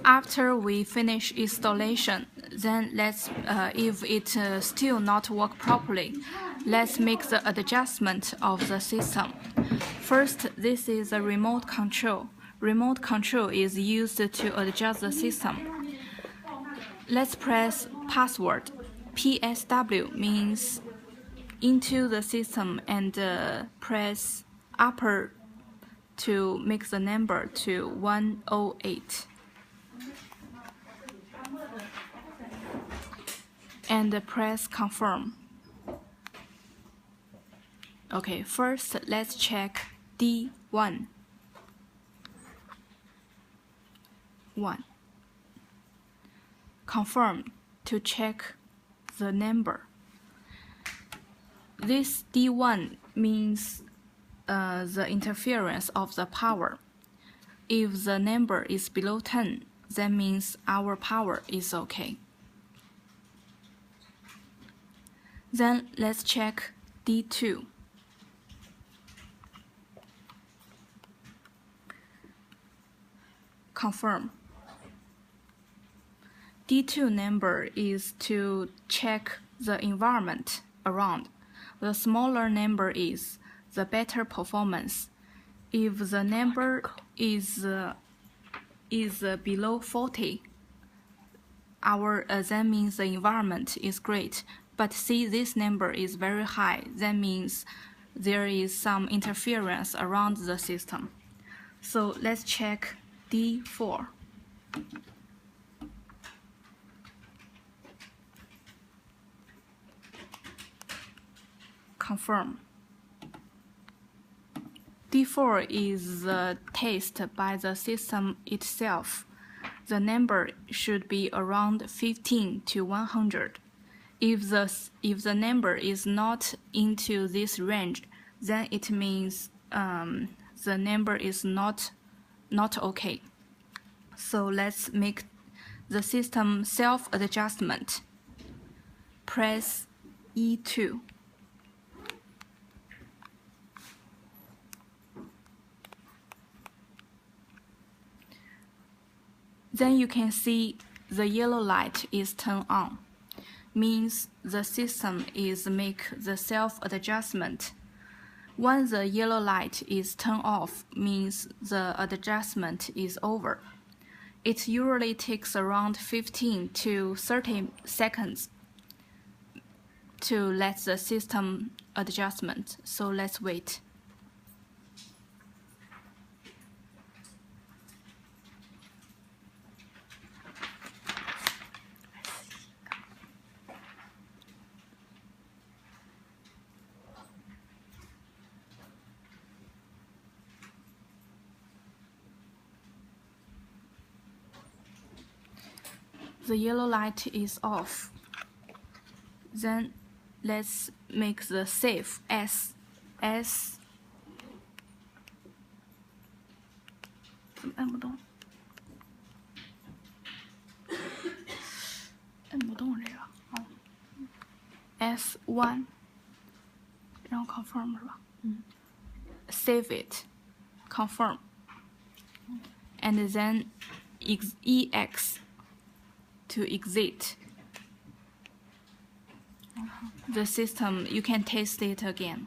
After we finish installation, then if it still not work properly, let's make the adjustment of the system. First, this is a remote control. Remote control is used to adjust the system. Let's press password. PSW means into the system and press upper to make the number to 108. And press confirm. Okay, first let's check D1. Confirm to check the number. This D1 means the interference of the power. If the number is below 10, that means our power is okay. Then let's check D2. Confirm. D2 number is to check the environment around. The smaller number is the better performance. If the number is below 40, that means the environment is great. But see, this number is very high. That means there is some interference around the system. So let's check D4. Confirm. D4 is the test by the system itself. The number should be around 15 to 100. If the number is not into this range, then it means the number is not okay. So let's make the system self-adjustment. Press E2. Then you can see the yellow light is turned on. Means the system is make the self-adjustment. When the yellow light is turned off, means the adjustment is over. It usually takes around 15 to 30 seconds to let the system adjustment. So let's wait. The yellow light is off. Then let's make the save as 怎么按不动？按不动这个。哦。S1， 然后 confirm 是吧？Save it, confirm, and then EX to exit. The system, you can test it again.